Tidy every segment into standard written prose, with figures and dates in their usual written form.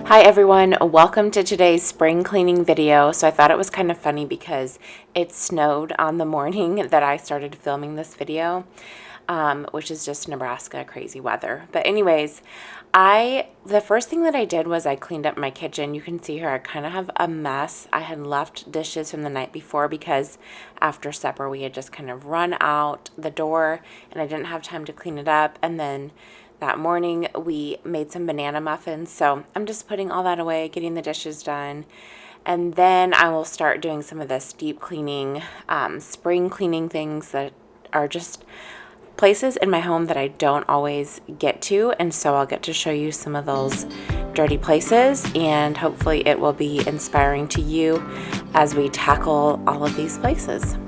Hi everyone, welcome to today's spring cleaning video. So I thought it was kind of funny because it snowed on the morning that I started filming this video, which is just Nebraska crazy weather. But anyways, the first thing that I did was I cleaned up my kitchen. You can see here I kind of have a mess. I had left dishes from the night before because after supper we had just kind of run out the door and I didn't have time to clean it up. And then that morning we made some banana muffins, so I'm just putting all that away, getting the dishes done, and then I will start doing some of this deep cleaning, spring cleaning things that are just places in my home that I don't always get to, and so I'll get to show you some of those dirty places, and hopefully it will be inspiring to you as we tackle all of these places.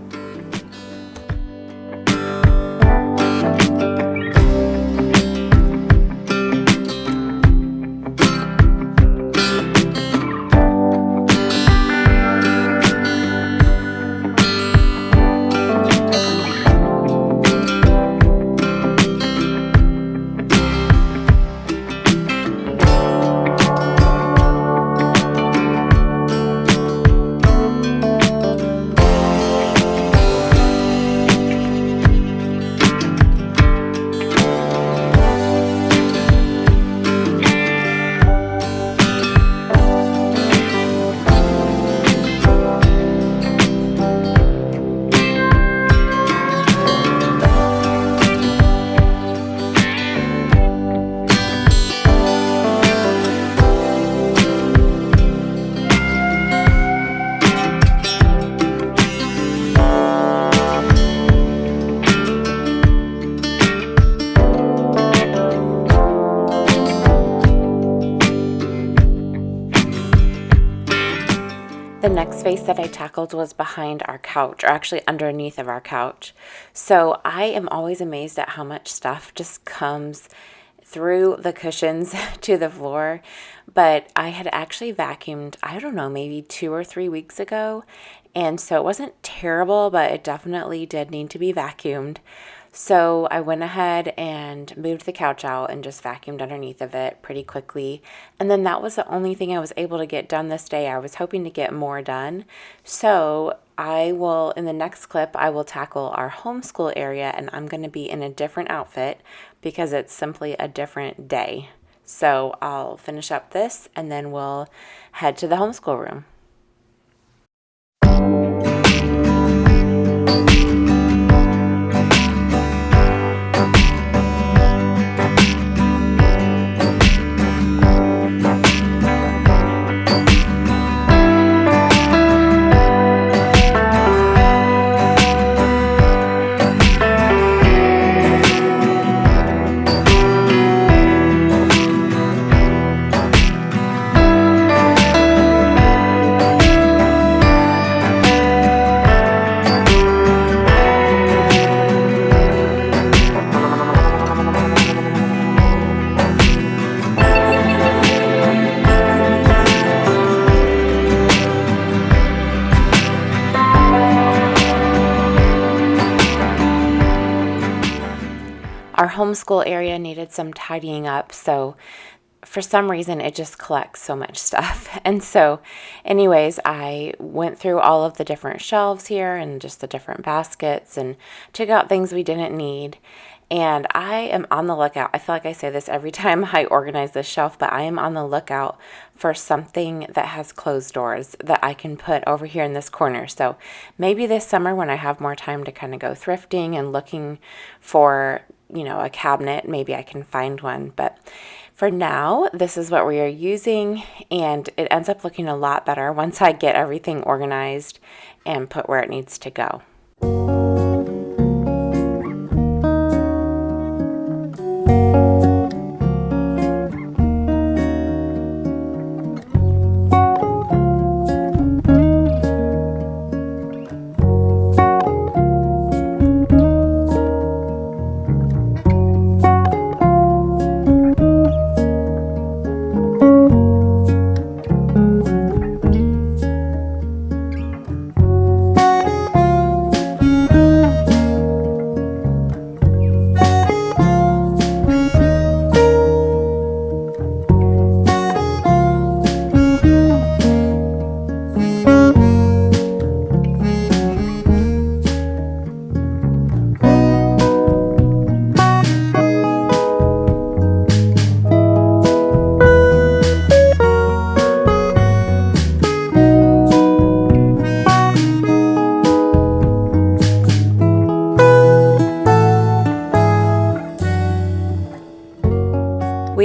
The next space that I tackled was behind our couch, or actually underneath of our couch. So I am always amazed at how much stuff just comes through the cushions to the floor. But I had actually vacuumed, I don't know, maybe 2 or 3 weeks ago. And so it wasn't terrible, but it definitely did need to be vacuumed. So I went ahead and moved the couch out and just vacuumed underneath of it pretty quickly. And then that was the only thing I was able to get done this day. I was hoping to get more done. So in the next clip, I will tackle our homeschool area, and I'm going to be in a different outfit because it's simply a different day. So I'll finish up this and then we'll head to the homeschool room. Our homeschool area needed some tidying up, so for some reason it just collects so much stuff. And so anyways, I went through all of the different shelves here and just the different baskets and took out things we didn't need. And I am on the lookout. I feel like I say this every time I organize this shelf, but I am on the lookout for something that has closed doors that I can put over here in this corner. So maybe this summer when I have more time to kind of go thrifting and looking for, a cabinet, maybe I can find one. But for now, this is what we are using, and it ends up looking a lot better once I get everything organized and put where it needs to go.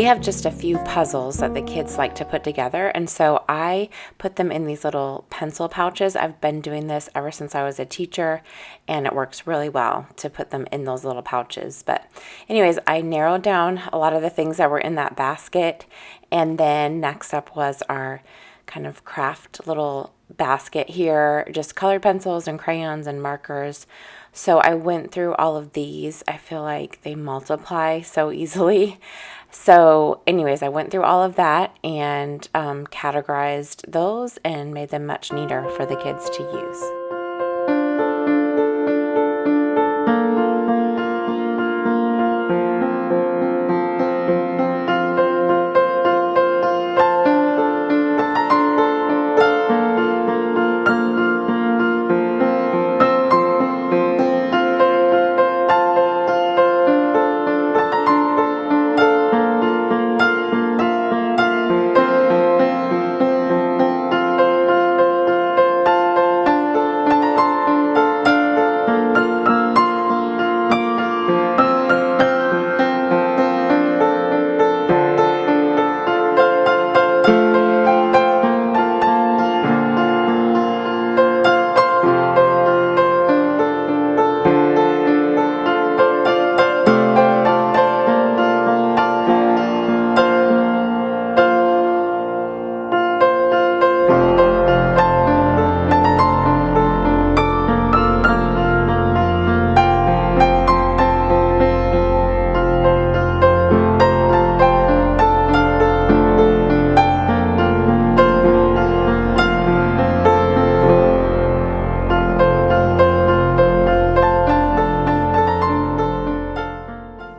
we have just a few puzzles that the kids like to put together, and so I put them in these little pencil pouches. I've been doing this ever since I was a teacher, and it works really well to put them in those little pouches. But anyways, I narrowed down a lot of the things that were in that basket, and then next up was our kind of craft little basket here, just colored pencils and crayons and markers. So I went through all of these. I feel like they multiply so easily. So anyways, I went through all of that and categorized those and made them much neater for the kids to use.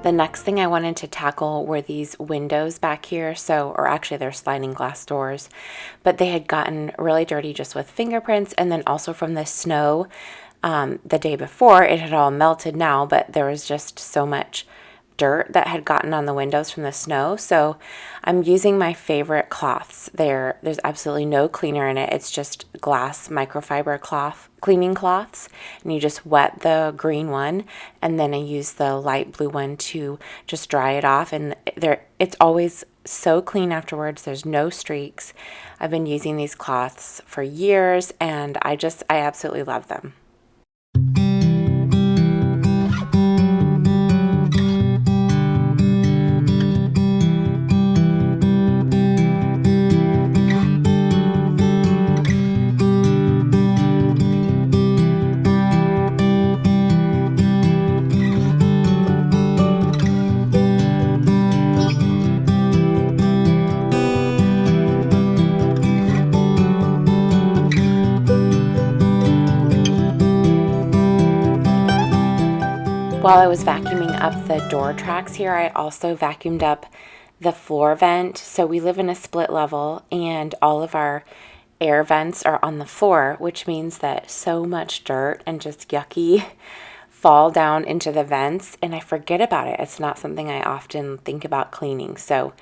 The next thing I wanted to tackle were these windows back here. Or actually they're sliding glass doors, but they had gotten really dirty just with fingerprints, and then also from the snow the day before. It had all melted now, but there was just so much dirt that had gotten on the windows from the snow. So I'm using my favorite cloths. There's absolutely no cleaner in it. It's just glass microfiber cleaning cloths, and you just wet the green one, and then I use the light blue one to just dry it off, and it's always so clean afterwards. There's no streaks. I've been using these cloths for years, and I absolutely love them. While I was vacuuming up the door tracks here, I also vacuumed up the floor vent. So we live in a split level, and all of our air vents are on the floor, which means that so much dirt and just yucky fall down into the vents, and I forget about it. It's not something I often think about cleaning. So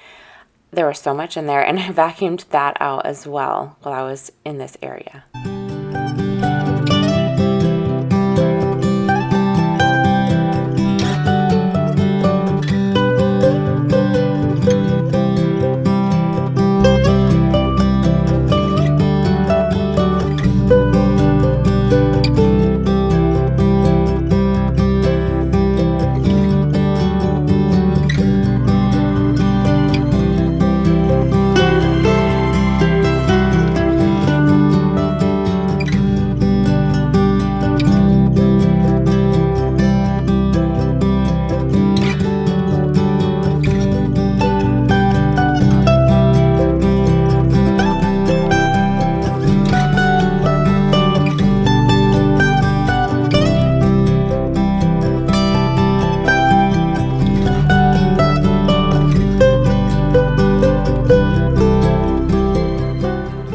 there was so much in there, and I vacuumed that out as well while I was in this area.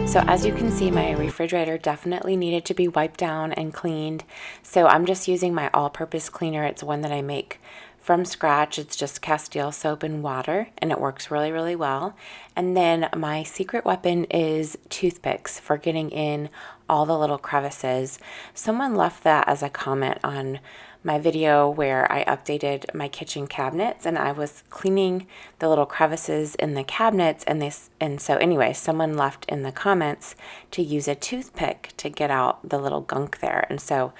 So as you can see, my refrigerator definitely needed to be wiped down and cleaned. So I'm just using my all-purpose cleaner. It's one that I make from scratch. It's just Castile soap and water, and it works really, really well. And then my secret weapon is toothpicks for getting in all the little crevices. Someone left that as a comment on my video where I updated my kitchen cabinets, and I was cleaning the little crevices in the cabinets, and so anyway, someone left in the comments to use a toothpick to get out the little gunk there. And so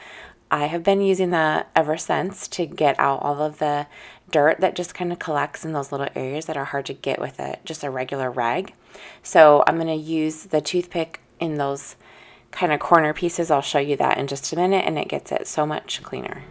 I have been using that ever since to get out all of the dirt that just kind of collects in those little areas that are hard to get with just a regular rag. So I'm going to use the toothpick in those kind of corner pieces. I'll show you that in just a minute, and it gets it so much cleaner.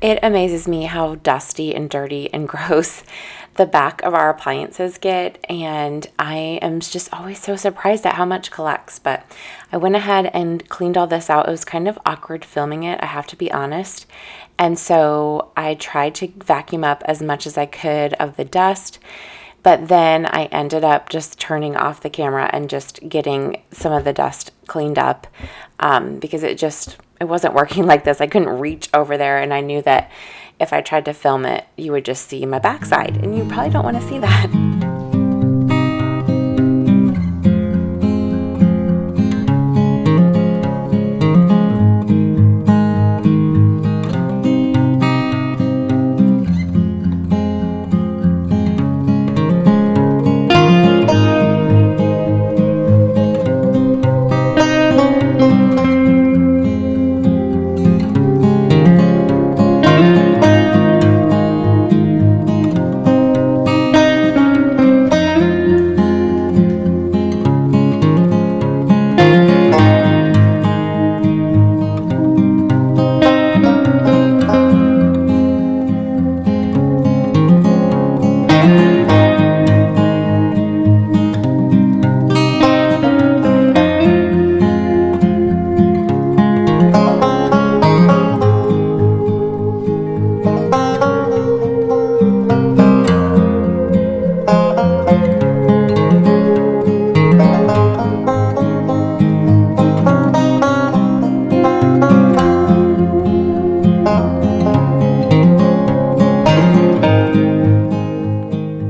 It amazes me how dusty and dirty and gross the back of our appliances get, and I am just always so surprised at how much collects. But I went ahead and cleaned all this out. It was kind of awkward filming it, I have to be honest. And so I tried to vacuum up as much as I could of the dust, but then I ended up just turning off the camera and just getting some of the dust cleaned up because it wasn't working like this. I couldn't reach over there, and I knew that if I tried to film it, you would just see my backside, and you probably don't want to see that.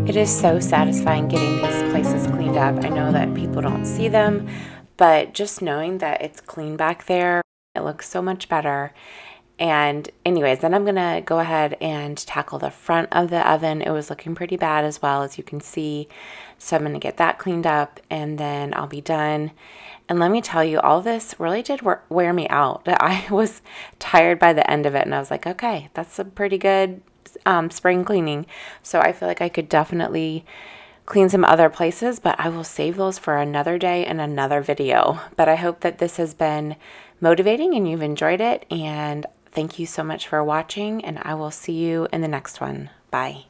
It is so satisfying getting these places cleaned up. I know that people don't see them, but just knowing that it's clean back there, it looks so much better. And anyways, then I'm gonna go ahead and tackle the front of the oven. It was looking pretty bad as well, as you can see. So I'm gonna get that cleaned up, and then I'll be done. And let me tell you, all this really did wear me out. I was tired by the end of it, and I was like, okay, that's a pretty good spring cleaning. So I feel like I could definitely clean some other places, but I will save those for another day and another video. But I hope that this has been motivating and you've enjoyed it, and thank you so much for watching, and I will see you in the next one. Bye.